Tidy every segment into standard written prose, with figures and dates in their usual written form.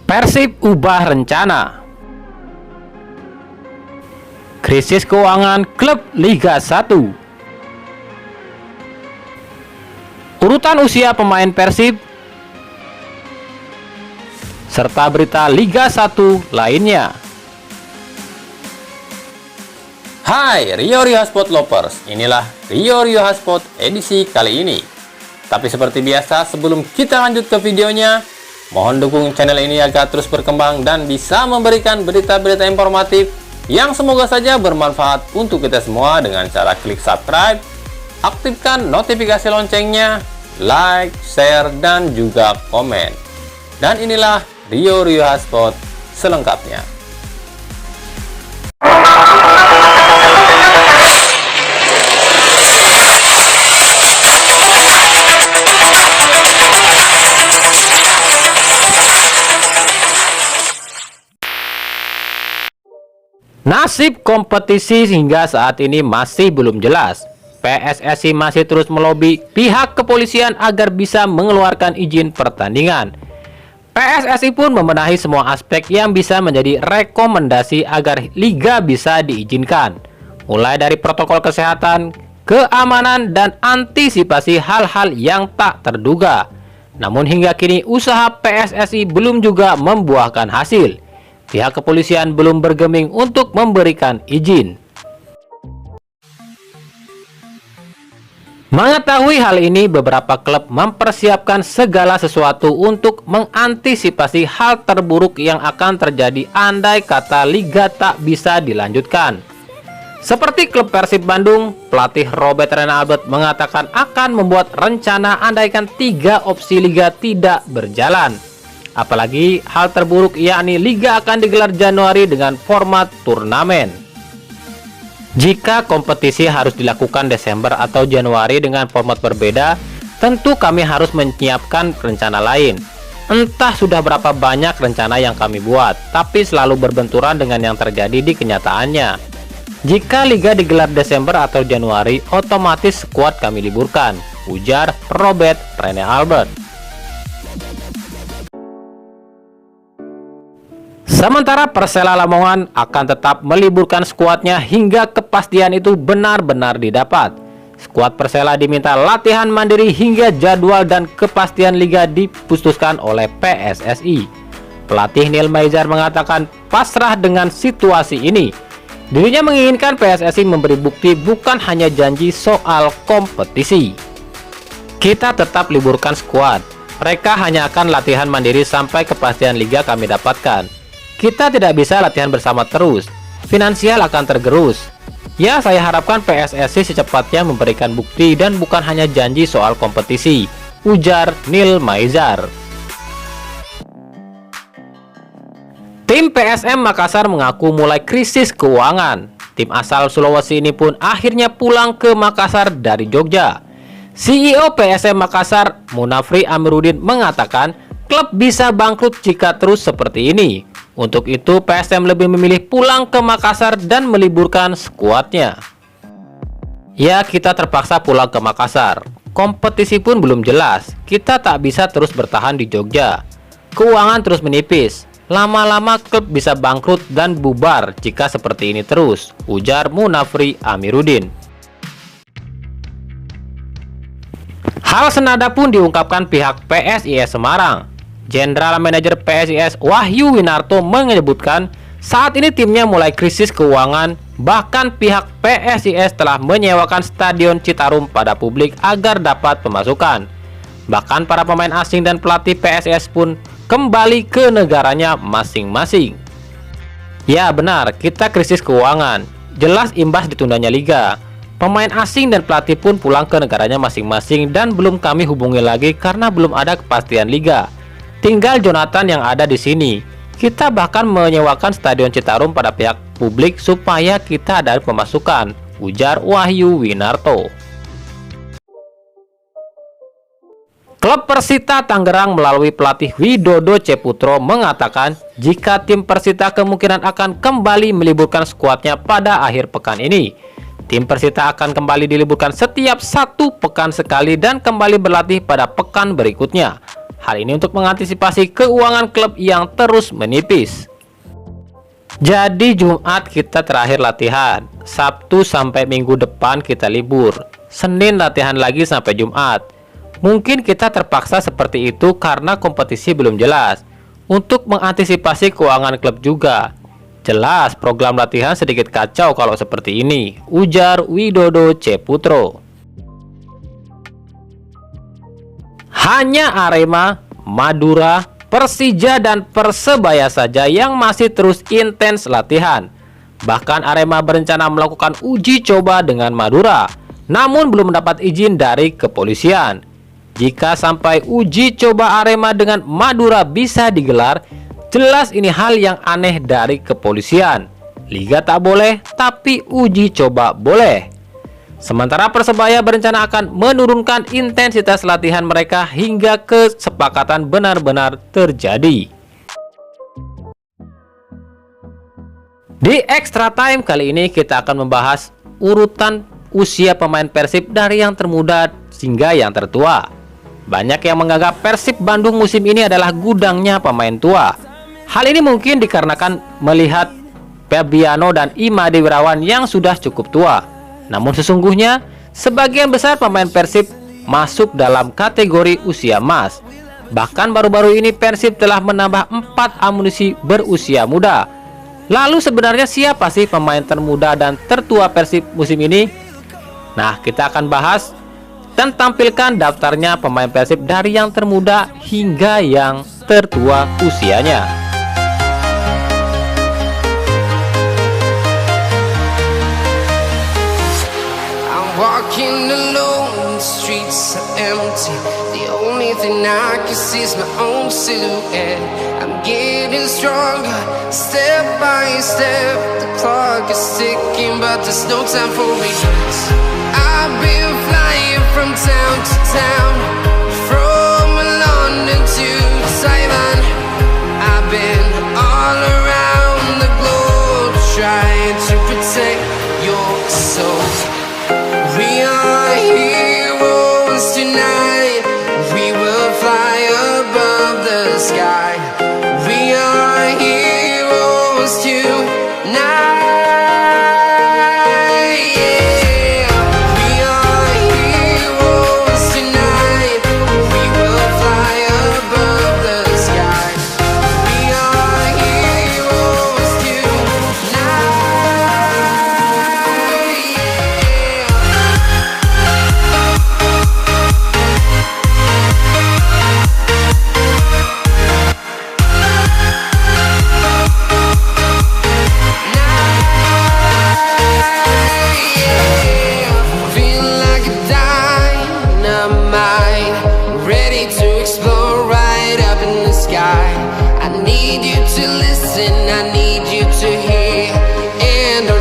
Persib ubah rencana. Krisis keuangan klub Liga 1. Urutan usia pemain Persib serta berita Liga 1 lainnya. Hai Rio Hotspot Lovers, inilah Rio Hotspot edisi kali ini. Tapi seperti biasa, sebelum kita lanjut ke videonya, mohon dukung channel ini agar terus berkembang dan bisa memberikan berita-berita informatif yang semoga saja bermanfaat untuk kita semua dengan cara klik subscribe, aktifkan notifikasi loncengnya, like, share, dan juga komen. Dan inilah Rio Hotspot selengkapnya. Nasib kompetisi hingga saat ini masih belum jelas. PSSI masih terus melobi pihak kepolisian agar bisa mengeluarkan izin pertandingan. PSSI pun membenahi semua aspek yang bisa menjadi rekomendasi agar liga bisa diizinkan, mulai dari protokol kesehatan, keamanan, dan antisipasi hal-hal yang tak terduga. Namun hingga kini usaha PSSI belum juga membuahkan hasil. Pihak kepolisian belum bergeming untuk memberikan izin. Mengetahui hal ini, beberapa klub mempersiapkan segala sesuatu untuk mengantisipasi hal terburuk yang akan terjadi andai kata liga tak bisa dilanjutkan. Seperti klub Persib Bandung, pelatih Robert Renalbert mengatakan akan membuat rencana andaikan 3 opsi liga tidak berjalan. Apalagi hal terburuk yakni liga akan digelar Januari dengan format turnamen. Jika kompetisi harus dilakukan Desember atau Januari dengan format berbeda, tentu kami harus menyiapkan rencana lain. Entah sudah berapa banyak rencana yang kami buat, tapi selalu berbenturan dengan yang terjadi di kenyataannya. Jika liga digelar Desember atau Januari, otomatis skuad kami liburkan, ujar Robert Renalbert. Sementara Persela Lamongan akan tetap meliburkan skuadnya hingga kepastian itu benar-benar didapat. Skuad Persela diminta latihan mandiri hingga jadwal dan kepastian liga diputuskan oleh PSSI. Pelatih Neil Maizar mengatakan pasrah dengan situasi ini. Dirinya menginginkan PSSI memberi bukti, bukan hanya janji soal kompetisi. Kita tetap liburkan skuad. Mereka hanya akan latihan mandiri sampai kepastian liga kami dapatkan. Kita tidak bisa latihan bersama terus, finansial akan tergerus. Ya, saya harapkan PSSI secepatnya memberikan bukti dan bukan hanya janji soal kompetisi, ujar Neil Maizar. Tim PSM Makassar mengaku mulai krisis keuangan. Tim asal Sulawesi ini pun akhirnya pulang ke Makassar dari Jogja. CEO PSM Makassar, Munafri Amiruddin, mengatakan klub bisa bangkrut jika terus seperti ini. Untuk itu, PSM lebih memilih pulang ke Makassar dan meliburkan skuadnya. Ya, kita terpaksa pulang ke Makassar. Kompetisi pun belum jelas. Kita tak bisa terus bertahan di Jogja. Keuangan terus menipis. Lama-lama klub bisa bangkrut dan bubar jika seperti ini terus, ujar Munafri Amiruddin. Hal senada pun diungkapkan pihak PSIS Semarang. General Manager PSIS Wahyu Winarto menyebutkan saat ini timnya mulai krisis keuangan, bahkan pihak PSIS telah menyewakan Stadion Citarum pada publik agar dapat pemasukan. Bahkan para pemain asing dan pelatih PSIS pun kembali ke negaranya masing-masing. Ya benar, kita krisis keuangan, jelas imbas ditundanya liga. Pemain asing dan pelatih pun pulang ke negaranya masing-masing dan belum kami hubungi lagi karena belum ada kepastian liga. Tinggal Jonathan yang ada di sini. Kita bahkan menyewakan Stadion Citarum pada pihak publik supaya kita ada pemasukan, ujar Wahyu Winarto. Klub Persita Tangerang melalui pelatih Widodo Ceputro mengatakan jika tim Persita kemungkinan akan kembali meliburkan skuadnya pada akhir pekan ini. Tim Persita akan kembali diliburkan setiap 1 pekan sekali dan kembali berlatih pada pekan berikutnya. Hal ini untuk mengantisipasi keuangan klub yang terus menipis. Jadi Jumat kita terakhir latihan, Sabtu sampai Minggu depan kita libur, Senin latihan lagi sampai Jumat. Mungkin kita terpaksa seperti itu karena kompetisi belum jelas. Untuk mengantisipasi keuangan klub juga. Jelas program latihan sedikit kacau kalau seperti ini, ujar Widodo Ceputro. Hanya Arema, Madura, Persija dan Persebaya saja yang masih terus intens latihan. Bahkan Arema berencana melakukan uji coba dengan Madura, namun belum mendapat izin dari kepolisian. Jika sampai uji coba Arema dengan Madura bisa digelar, jelas ini hal yang aneh dari kepolisian. Liga tak boleh, tapi uji coba boleh. Sementara Persebaya berencana akan menurunkan intensitas latihan mereka hingga kesepakatan benar-benar terjadi. Di Extra Time kali ini kita akan membahas urutan usia pemain Persib dari yang termuda hingga yang tertua. Banyak yang menganggap Persib Bandung musim ini adalah gudangnya pemain tua. Hal ini mungkin dikarenakan melihat Febiano dan Imade Wirawan yang sudah cukup tua. Namun sesungguhnya, sebagian besar pemain Persib masuk dalam kategori usia emas. Bahkan baru-baru ini Persib telah menambah 4 amunisi berusia muda. Lalu sebenarnya siapa sih pemain termuda dan tertua Persib musim ini? Nah, kita akan bahas dan tampilkan daftarnya pemain Persib dari yang termuda hingga yang tertua usianya. Walking alone, the streets are empty. The only thing I can see is my own silhouette. I'm getting stronger, step by step. The clock is ticking, but there's no time for regrets. I've been flying from town to town, from London to Taiwan. I've been all around the globe, trying to protect your soul. We are heroes tonight. We will fly above the sky. We are heroes tonight. Yeah. We are heroes tonight. We will fly above the sky. We are heroes tonight.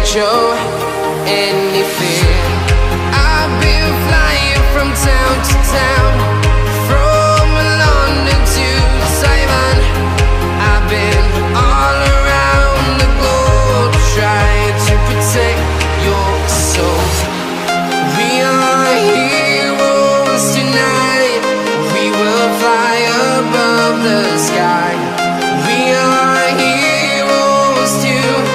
Show any fear. I've been flying from town to town, from London to Taiwan. I've been all around the globe, trying to protect your soul. We are heroes tonight. We will fly above the sky. We are heroes tonight.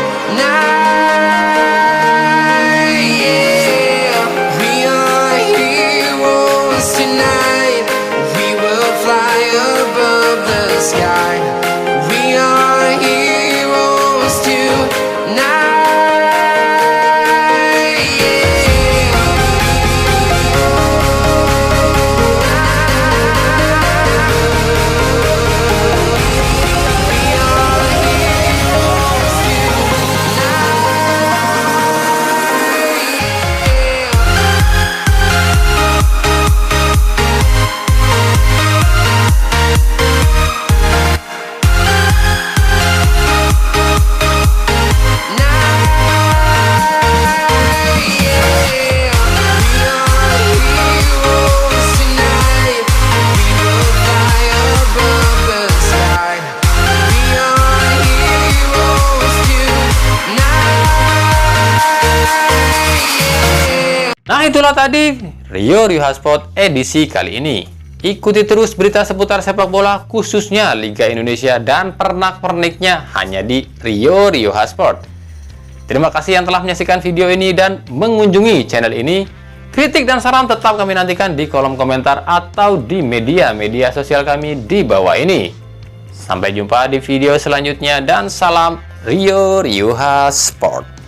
Nah itulah tadi Rio Haspot edisi kali ini. Ikuti terus berita seputar sepak bola, khususnya Liga Indonesia dan pernak-perniknya hanya di Rio Sport. Terima kasih yang telah menyaksikan video ini dan mengunjungi channel ini. Kritik dan saran tetap kami nantikan di kolom komentar atau di media sosial kami di bawah ini. Sampai jumpa di video selanjutnya dan salam Rio Sport.